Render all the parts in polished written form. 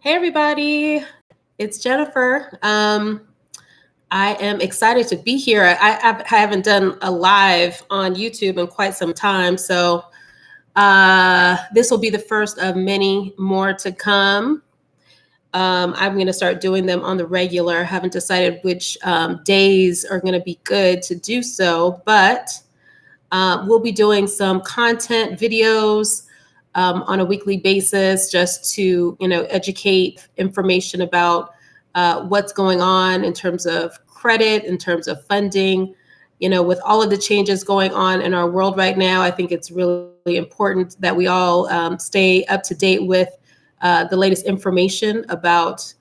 Hey, everybody. It's Jennifer. I am excited to be here. I haven't done a live on YouTube in quite some time. So this will be the first of many more to come. I'm going to start doing them on the regular. I haven't decided which days are going to be good to do so, but we'll be doing some content videos on a weekly basis just to, educate information about what's going on in terms of credit, in terms of funding. With all of the changes going on in our world right now, I think it's really important that we all stay up to date with the latest information about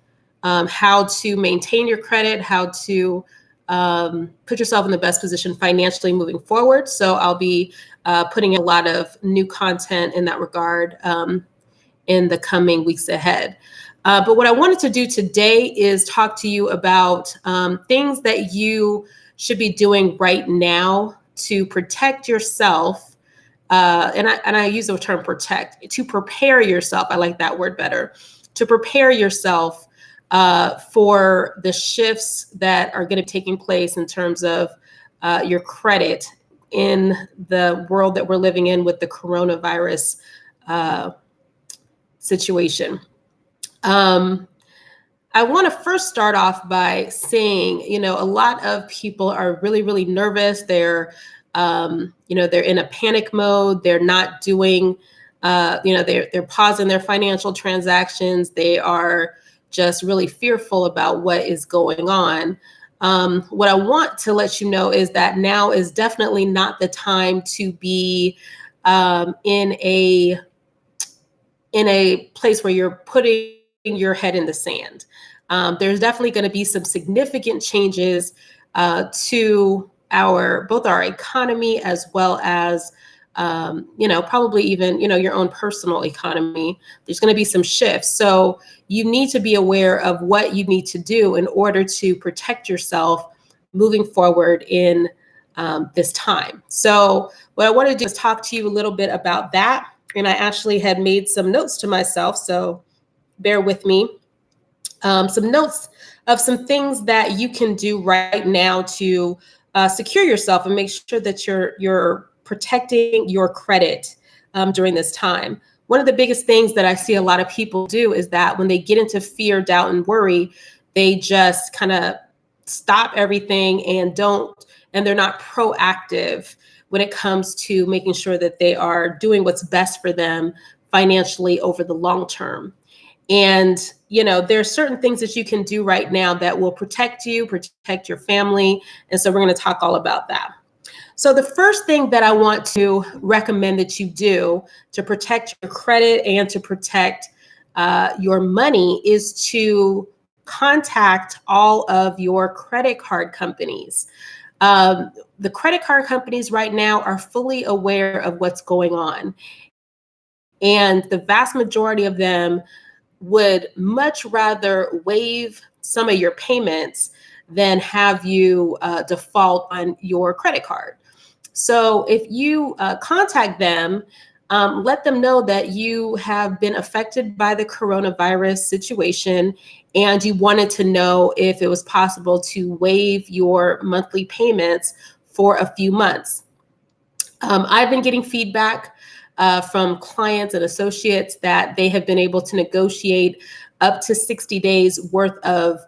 how to maintain your credit, how to put yourself in the best position financially moving forward. So I'll be putting a lot of new content in that regard in the coming weeks ahead. But what I wanted to do today is talk to you about things that you should be doing right now to protect yourself. And I use the term protect, to prepare yourself. I like that word better. To prepare yourself for the shifts that are going to be taking place in terms of your credit in the world that we're living in with the coronavirus situation. I want to first start off by saying, a lot of people are really, really nervous. They're in a panic mode. They're not doing, they're pausing their financial transactions. They are just really fearful about what is going on. What I want to let you know is that now is definitely not the time to be in a place where you're putting your head in the sand. There's definitely going to be some significant changes to both our economy as well as probably even, your own personal economy. There's going to be some shifts. So you need to be aware of what you need to do in order to protect yourself moving forward in this time. So what I want to do is talk to you a little bit about that. And I actually had made some notes to myself, so bear with me. Some notes of some things that you can do right now to secure yourself and make sure that you're protecting your credit during this time. One of the biggest things that I see a lot of people do is that when they get into fear, doubt, and worry, they just kind of stop everything and they're not proactive when it comes to making sure that they are doing what's best for them financially over the long term. And, there are certain things that you can do right now that will protect you, protect your family. And so we're going to talk all about that. So the first thing that I want to recommend that you do to protect your credit and to protect your money is to contact all of your credit card companies. The credit card companies right now are fully aware of what's going on. And the vast majority of them would much rather waive some of your payments than have you default on your credit card. So if you contact them, let them know that you have been affected by the coronavirus situation and you wanted to know if it was possible to waive your monthly payments for a few months. I've been getting feedback from clients and associates that they have been able to negotiate up to 60 days worth of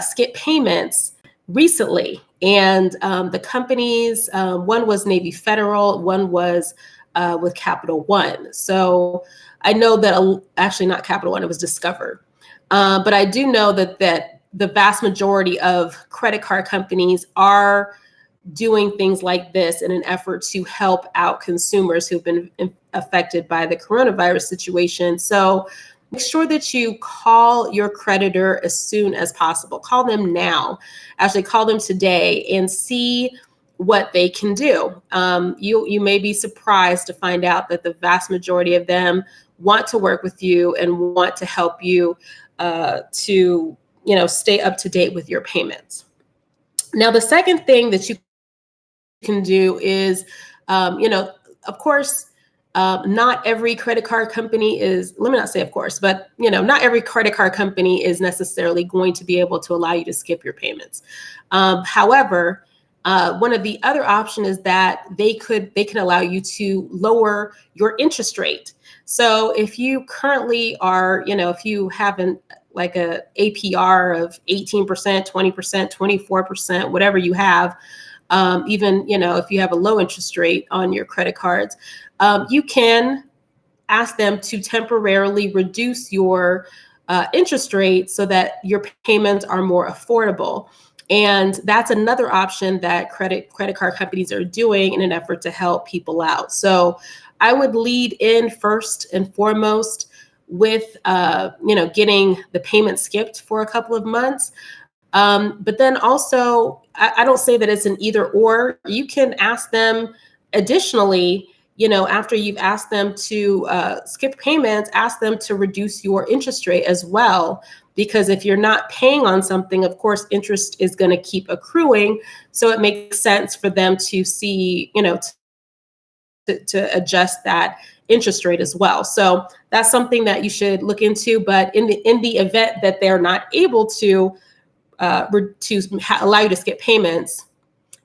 skip payments recently. And the companies, one was Navy Federal, one was with Capital One. So I know that, actually not Capital One, it was Discover. But I do know that the vast majority of credit card companies are doing things like this in an effort to help out consumers who've been affected by the coronavirus situation. So make sure that you call your creditor as soon as possible. Call them now. Actually, call them today and see what they can do. You may be surprised to find out that the vast majority of them want to work with you and want to help you to stay up to date with your payments. Now, the second thing that you can do is, of course, Not every credit card company is, let me not say of course, but not every credit card company is necessarily going to be able to allow you to skip your payments. However, one of the other options is that they can allow you to lower your interest rate. So if you currently are, if you haven't like a APR of 18%, 20%, 24%, whatever you have, even, if you have a low interest rate on your credit cards, you can ask them to temporarily reduce your interest rate so that your payments are more affordable. And that's another option that credit card companies are doing in an effort to help people out. So I would lead in first and foremost with getting the payment skipped for a couple of months. But then also, I don't say that it's an either or. You can ask them additionally, after you've asked them to skip payments, ask them to reduce your interest rate as well. Because if you're not paying on something, of course, interest is going to keep accruing. So it makes sense for them to see, to adjust that interest rate as well. So that's something that you should look into. But in the event that they're not able to allow you to skip payments,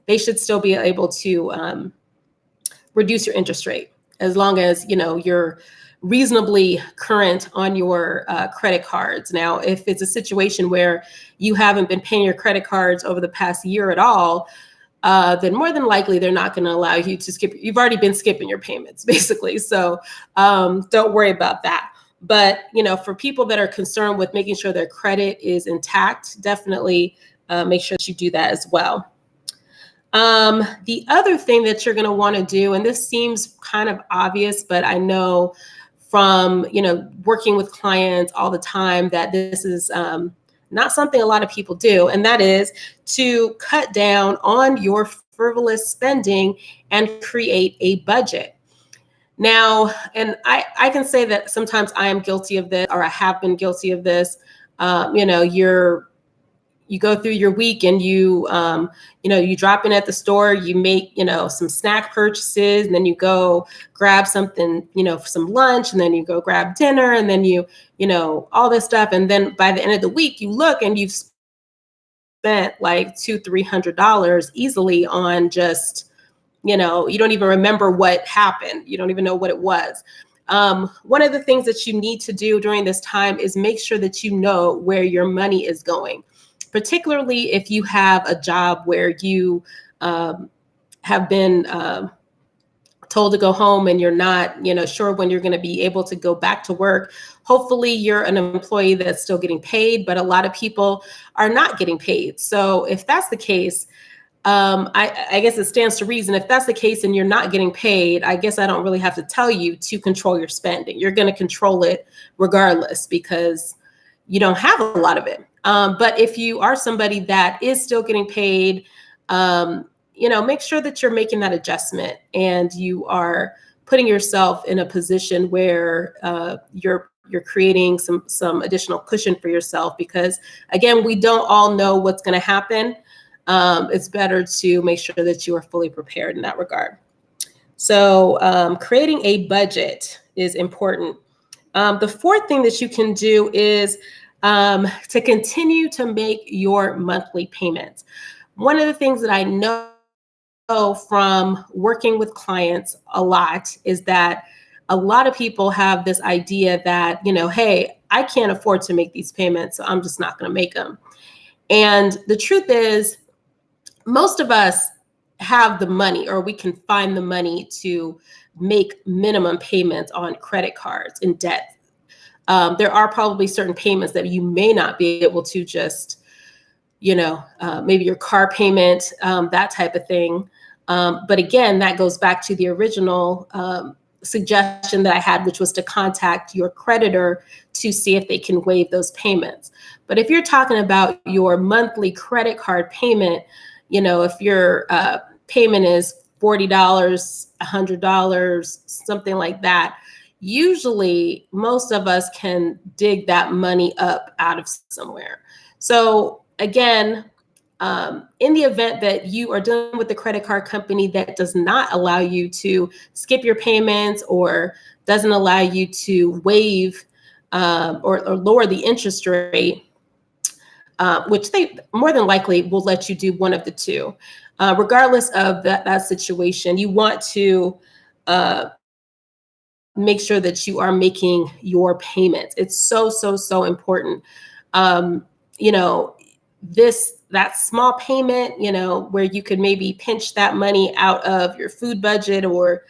they should still be able to reduce your interest rate as long as you're reasonably current on your credit cards. Now, if it's a situation where you haven't been paying your credit cards over the past year at all, then more than likely they're not going to allow you to skip. You've already been skipping your payments, basically. So don't worry about that. But for people that are concerned with making sure their credit is intact, definitely make sure that you do that as well. The other thing that you're going to want to do, and this seems kind of obvious, but I know from working with clients all the time that this is not something a lot of people do, and that is to cut down on your frivolous spending and create a budget. Now, and I can say that sometimes I am guilty of this, or I have been guilty of this. You go through your week and you drop in at the store, you make, some snack purchases, and then you go grab something, for some lunch, and then you go grab dinner, and then all this stuff. And then by the end of the week, you look and you've spent like $200-300 easily on just, you don't even remember what happened. You don't even know what it was. One of the things that you need to do during this time is make sure that you know where your money is going, particularly if you have a job where you have been told to go home and you're not, sure when you're going to be able to go back to work. Hopefully you're an employee that's still getting paid, but a lot of people are not getting paid. So if that's the case, I guess it stands to reason, if that's the case and you're not getting paid, I guess I don't really have to tell you to control your spending. You're going to control it regardless because you don't have a lot of it. But if you are somebody that is still getting paid, make sure that you're making that adjustment and you are putting yourself in a position where you're creating some additional cushion for yourself, because again, we don't all know what's going to happen. It's better to make sure that you are fully prepared in that regard. So creating a budget is important. The fourth thing that you can do is to continue to make your monthly payments. One of the things that I know from working with clients a lot is that a lot of people have this idea that, hey, I can't afford to make these payments, so I'm just not going to make them. And the truth is, most of us have the money, or we can find the money to make minimum payments on credit cards and debt. There are probably certain payments that you may not be able to just, maybe your car payment, that type of thing. But again, that goes back to the original suggestion that I had, which was to contact your creditor to see if they can waive those payments. But if you're talking about your monthly credit card payment, if your payment is $40, $100, something like that, usually most of us can dig that money up out of somewhere. So again, in the event that you are dealing with the credit card company that does not allow you to skip your payments or doesn't allow you to waive or lower the interest rate, which they more than likely will let you do one of the two. Regardless of that situation, you want to uh, make sure that you are making your payments. It's so important. Um, you know, that small payment, where you could maybe pinch that money out of your food budget or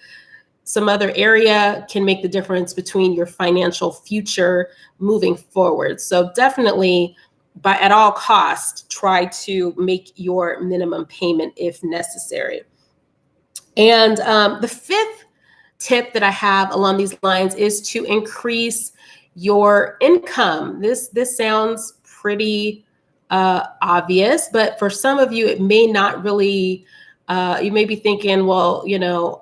some other area, can make the difference between your financial future moving forward. So definitely, at all costs, try to make your minimum payment if necessary. And the fifth tip that I have along these lines is to increase your income. This sounds pretty obvious, but for some of you, it may not really. You may be thinking, well,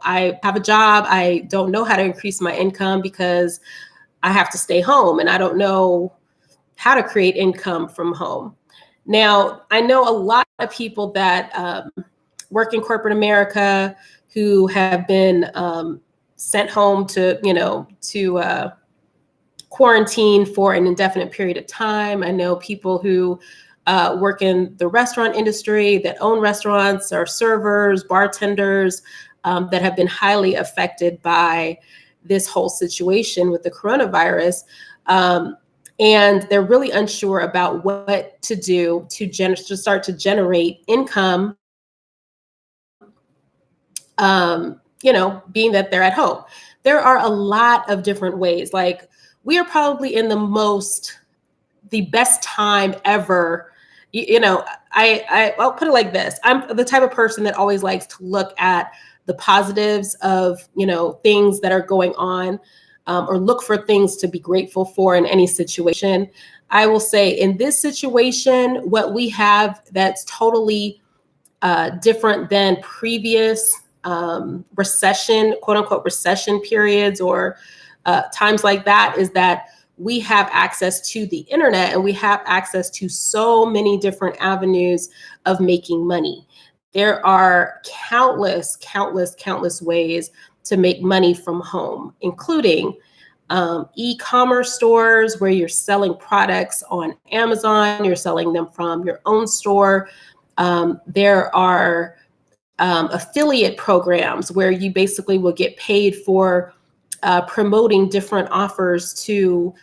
I have a job. I don't know how to increase my income because I have to stay home, and I don't know how to create income from home. Now, I know a lot of people that work in corporate America who have been sent home to quarantine for an indefinite period of time. I know people who work in the restaurant industry, that own restaurants, are servers, bartenders, that have been highly affected by this whole situation with the coronavirus. And they're really unsure about what to do to start to generate income, being that they're at home. There are a lot of different ways. Like, we are probably in the best time ever. I'll put it like this. I'm the type of person that always likes to look at the positives of, things that are going on, or look for things to be grateful for in any situation. I will say, in this situation, what we have that's totally different than previous recession, quote unquote, recession periods or times like that, is that we have access to the internet, and we have access to so many different avenues of making money. There are countless ways to make money from home, including e-commerce stores where you're selling products on Amazon, you're selling them from your own store. There are affiliate programs where you basically will get paid for promoting different offers to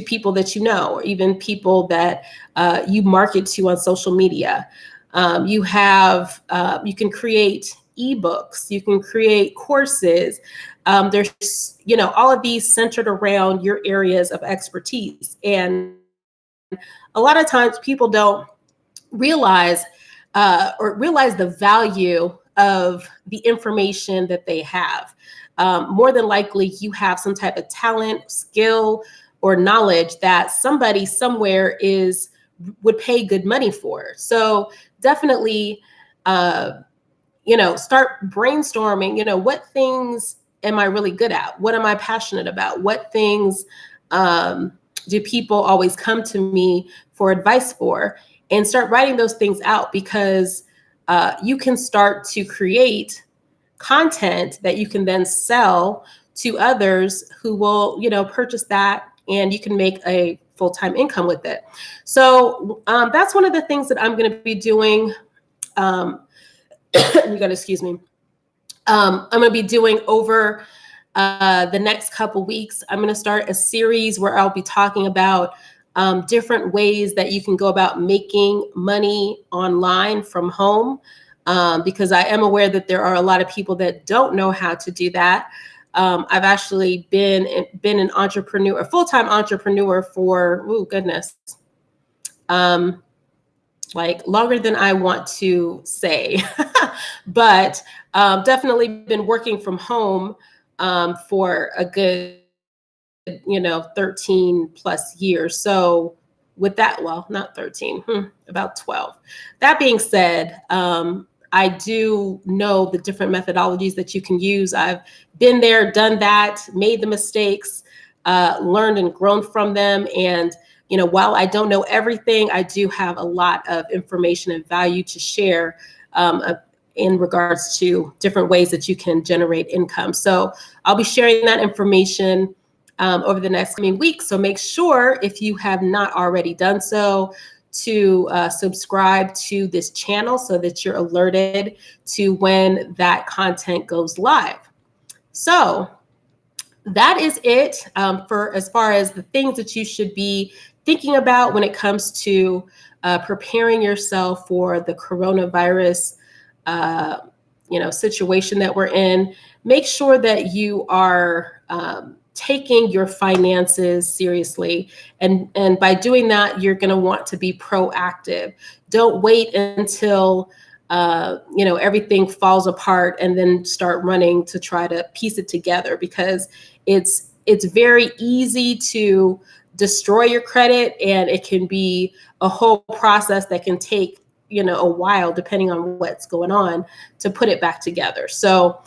people that or even people that you market to on social media. You can create ebooks, you can create courses. There's all of these centered around your areas of expertise, and a lot of times people don't realize realize the value of the information that they have. More than likely, you have some type of talent, skill, or knowledge that somebody somewhere would pay good money for. So definitely, start brainstorming. What things am I really good at? What am I passionate about? What things do people always come to me for advice for? And start writing those things out, because you can start to create content that you can then sell to others who will, purchase that, and you can make a full-time income with it. So that's one of the things that I'm going to be doing. You got to excuse me. I'm going to be doing over the next couple weeks. I'm going to start a series where I'll be talking about different ways that you can go about making money online from home, because I am aware that there are a lot of people that don't know how to do that. I've actually been an entrepreneur, a full-time entrepreneur for, like longer than I want to say, but definitely been working from home for a good 13 plus years. So with that, well, not 13, about 12. That being said, I do know the different methodologies that you can use. I've been there, done that, made the mistakes, learned and grown from them, and while I don't know everything, I do have a lot of information and value to share in regards to different ways that you can generate income. So I'll be sharing that information over the next coming weeks. So make sure, if you have not already done so, to subscribe to this channel so that you're alerted to when that content goes live. So that is it for as far as the things that you should be thinking about when it comes to preparing yourself for the coronavirus situation that we're in. Make sure that you are taking your finances seriously, and by doing that, you're going to want to be proactive. Don't wait until everything falls apart and then start running to try to piece it together, because it's very easy to destroy your credit, and it can be a whole process that can take a while, depending on what's going on, to put it back together. So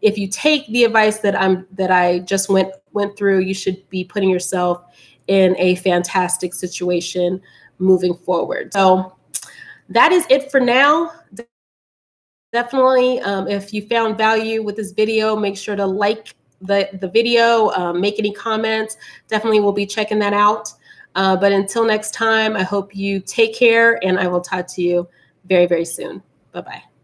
if you take the advice that I just went through, you should be putting yourself in a fantastic situation moving forward. So that is it for now. Definitely, if you found value with this video, make sure to like the video, make any comments. Definitely will be checking that out. But until next time, I hope you take care, and I will talk to you very, very soon. Bye-bye.